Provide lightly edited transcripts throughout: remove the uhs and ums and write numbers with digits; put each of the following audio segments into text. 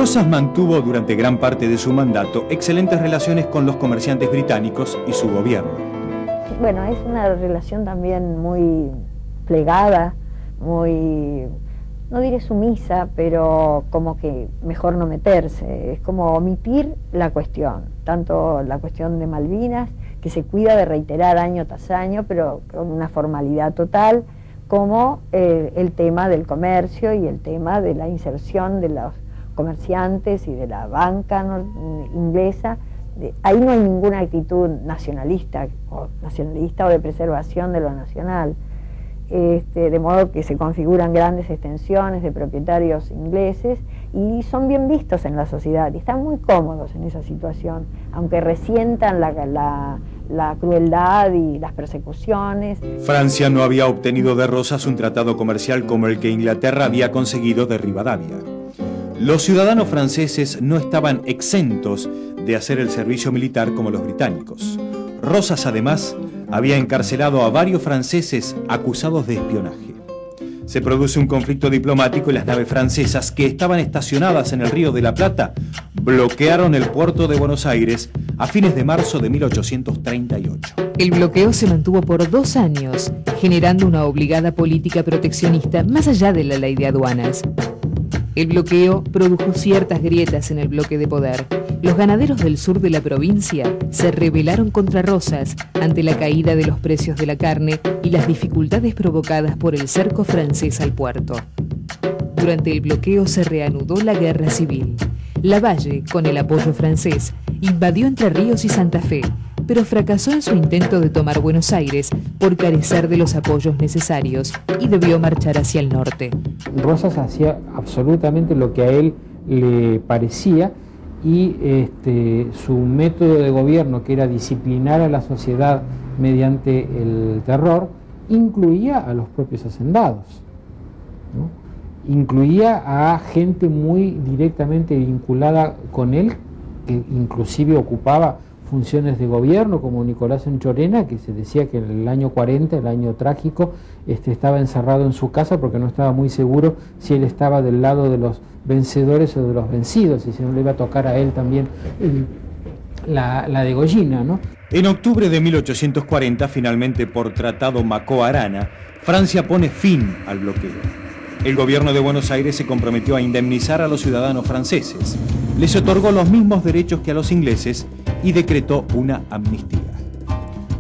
Rosas mantuvo durante gran parte de su mandato excelentes relaciones con los comerciantes británicos y su gobierno. Bueno, es una relación también muy plegada, muy, no diré sumisa, pero como que mejor no meterse, es como omitir la cuestión, tanto la cuestión de Malvinas, que se cuida de reiterar año tras año, pero con una formalidad total, como el tema del comercio y el tema de la inserción de los comerciantes y de la banca inglesa. Ahí no hay ninguna actitud nacionalista o de preservación de lo nacional, de modo que se configuran grandes extensiones de propietarios ingleses y son bien vistos en la sociedad y están muy cómodos en esa situación, aunque resientan la crueldad y las persecuciones. Francia no había obtenido de Rosas un tratado comercial como el que Inglaterra había conseguido de Rivadavia. Los ciudadanos franceses no estaban exentos de hacer el servicio militar como los británicos. Rosas, además, había encarcelado a varios franceses acusados de espionaje. Se produce un conflicto diplomático y las naves francesas, que estaban estacionadas en el Río de la Plata, bloquearon el puerto de Buenos Aires a fines de marzo de 1838. El bloqueo se mantuvo por 2 años, generando una obligada política proteccionista más allá de la ley de aduanas. El bloqueo produjo ciertas grietas en el bloque de poder. Los ganaderos del sur de la provincia se rebelaron contra Rosas ante la caída de los precios de la carne y las dificultades provocadas por el cerco francés al puerto. Durante el bloqueo se reanudó la guerra civil. Lavalle, con el apoyo francés, invadió Entre Ríos y Santa Fe, pero fracasó en su intento de tomar Buenos Aires por carecer de los apoyos necesarios y debió marchar hacia el norte. Rosas hacía absolutamente lo que a él le parecía y su método de gobierno, que era disciplinar a la sociedad mediante el terror, incluía a los propios hacendados, ¿no? Incluía a gente muy directamente vinculada con él, que inclusive ocupaba funciones de gobierno, como Nicolás Enchorena, que se decía que en el año 40, el año trágico, estaba encerrado en su casa porque no estaba muy seguro si él estaba del lado de los vencedores o de los vencidos, y si no le iba a tocar a él también la degollina, ¿no? En octubre de 1840, finalmente por Tratado Macó-Arana, Francia pone fin al bloqueo. El gobierno de Buenos Aires se comprometió a indemnizar a los ciudadanos franceses, les otorgó los mismos derechos que a los ingleses y decretó una amnistía.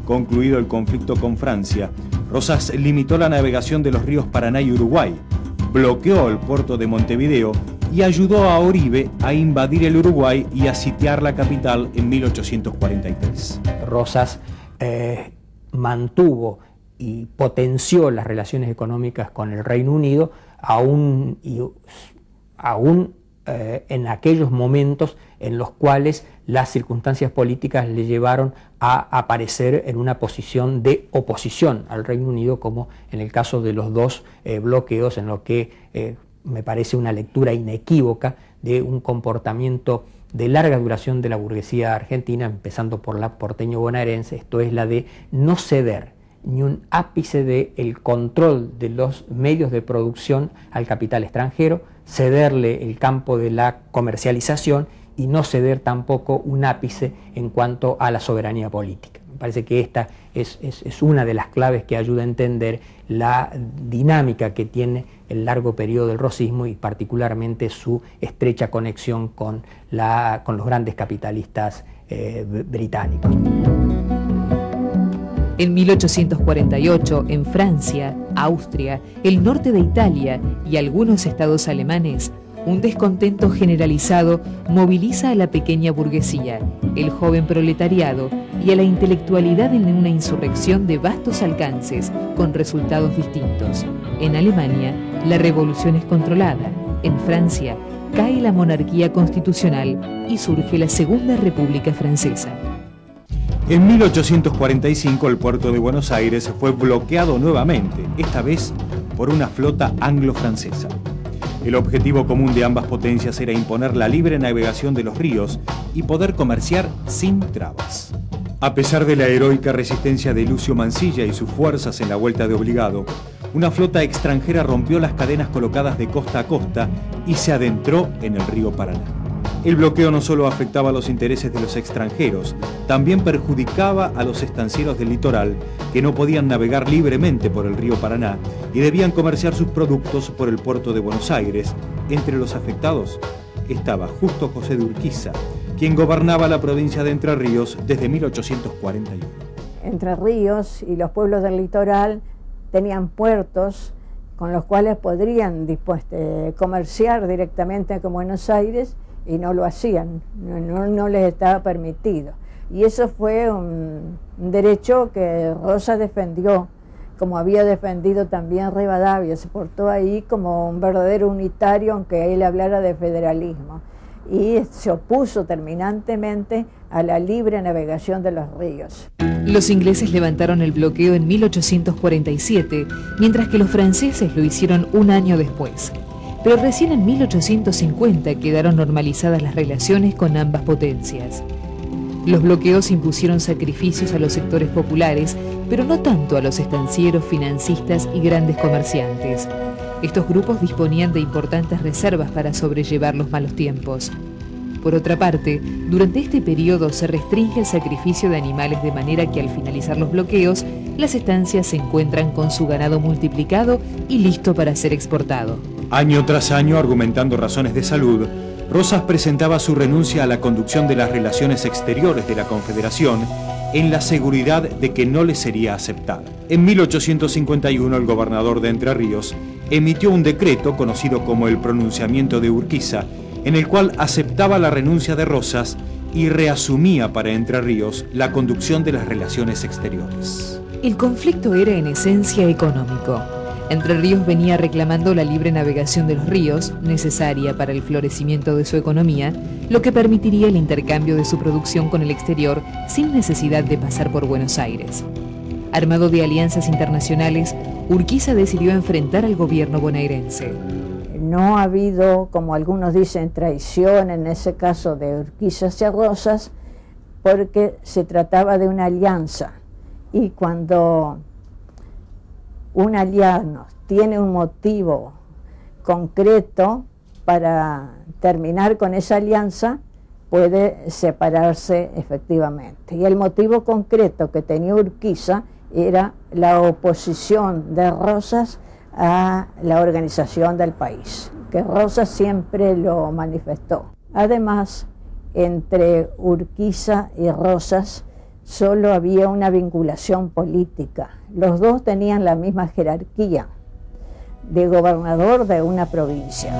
Concluido el conflicto con Francia, Rosas limitó la navegación de los ríos Paraná y Uruguay, bloqueó el puerto de Montevideo y ayudó a Oribe a invadir el Uruguay y a sitiar la capital en 1843. Rosas mantuvo y potenció las relaciones económicas con el Reino Unido, aún en aquellos momentos en los cuales las circunstancias políticas le llevaron a aparecer en una posición de oposición al Reino Unido, como en el caso de los 2 bloqueos, en lo que me parece una lectura inequívoca de un comportamiento de larga duración de la burguesía argentina, empezando por la porteño-bonaerense, esto es la de no ceder ni un ápice del control de los medios de producción al capital extranjero, cederle el campo de la comercialización y no ceder tampoco un ápice en cuanto a la soberanía política. Me parece que esta es una de las claves que ayuda a entender la dinámica que tiene el largo periodo del rosismo y particularmente su estrecha conexión con los grandes capitalistas británicos. En 1848, en Francia, Austria, el norte de Italia y algunos estados alemanes, un descontento generalizado moviliza a la pequeña burguesía, el joven proletariado y a la intelectualidad en una insurrección de vastos alcances, con resultados distintos. En Alemania, la revolución es controlada. En Francia, cae la monarquía constitucional y surge la Segunda República Francesa. En 1845 el puerto de Buenos Aires fue bloqueado nuevamente, esta vez por una flota anglo-francesa. El objetivo común de ambas potencias era imponer la libre navegación de los ríos y poder comerciar sin trabas. A pesar de la heroica resistencia de Lucio Mansilla y sus fuerzas en la vuelta de Obligado, una flota extranjera rompió las cadenas colocadas de costa a costa y se adentró en el río Paraná. El bloqueo no solo afectaba los intereses de los extranjeros, también perjudicaba a los estancieros del litoral, que no podían navegar libremente por el río Paraná y debían comerciar sus productos por el puerto de Buenos Aires. Entre los afectados estaba Justo José de Urquiza, quien gobernaba la provincia de Entre Ríos desde 1841. Entre Ríos y los pueblos del litoral tenían puertos con los cuales podrían comerciar directamente con Buenos Aires, y no lo hacían, no les estaba permitido. Y eso fue un derecho que Rosas defendió, como había defendido también Rivadavia. Se portó ahí como un verdadero unitario, aunque él hablara de federalismo, y se opuso terminantemente a la libre navegación de los ríos. Los ingleses levantaron el bloqueo en 1847, mientras que los franceses lo hicieron un año después. Pero recién en 1850 quedaron normalizadas las relaciones con ambas potencias. Los bloqueos impusieron sacrificios a los sectores populares, pero no tanto a los estancieros, financistas y grandes comerciantes. Estos grupos disponían de importantes reservas para sobrellevar los malos tiempos. Por otra parte, durante este periodo se restringe el sacrificio de animales de manera que al finalizar los bloqueos, las estancias se encuentran con su ganado multiplicado y listo para ser exportado. Año tras año, argumentando razones de salud, Rosas presentaba su renuncia a la conducción de las relaciones exteriores de la Confederación en la seguridad de que no le sería aceptada. En 1851, el gobernador de Entre Ríos emitió un decreto conocido como el Pronunciamiento de Urquiza, en el cual aceptaba la renuncia de Rosas y reasumía para Entre Ríos la conducción de las relaciones exteriores. El conflicto era en esencia económico. Entre Ríos venía reclamando la libre navegación de los ríos, necesaria para el florecimiento de su economía, lo que permitiría el intercambio de su producción con el exterior sin necesidad de pasar por Buenos Aires. Armado de alianzas internacionales, Urquiza decidió enfrentar al gobierno bonaerense. No ha habido, como algunos dicen, traición en ese caso de Urquiza hacia Rosas, porque se trataba de una alianza. Y cuando un aliado tiene un motivo concreto para terminar con esa alianza, puede separarse efectivamente. Y el motivo concreto que tenía Urquiza era la oposición de Rosas a la organización del país, que Rosas siempre lo manifestó. Además, entre Urquiza y Rosas solo había una vinculación política. Los dos tenían la misma jerarquía de gobernador de una provincia.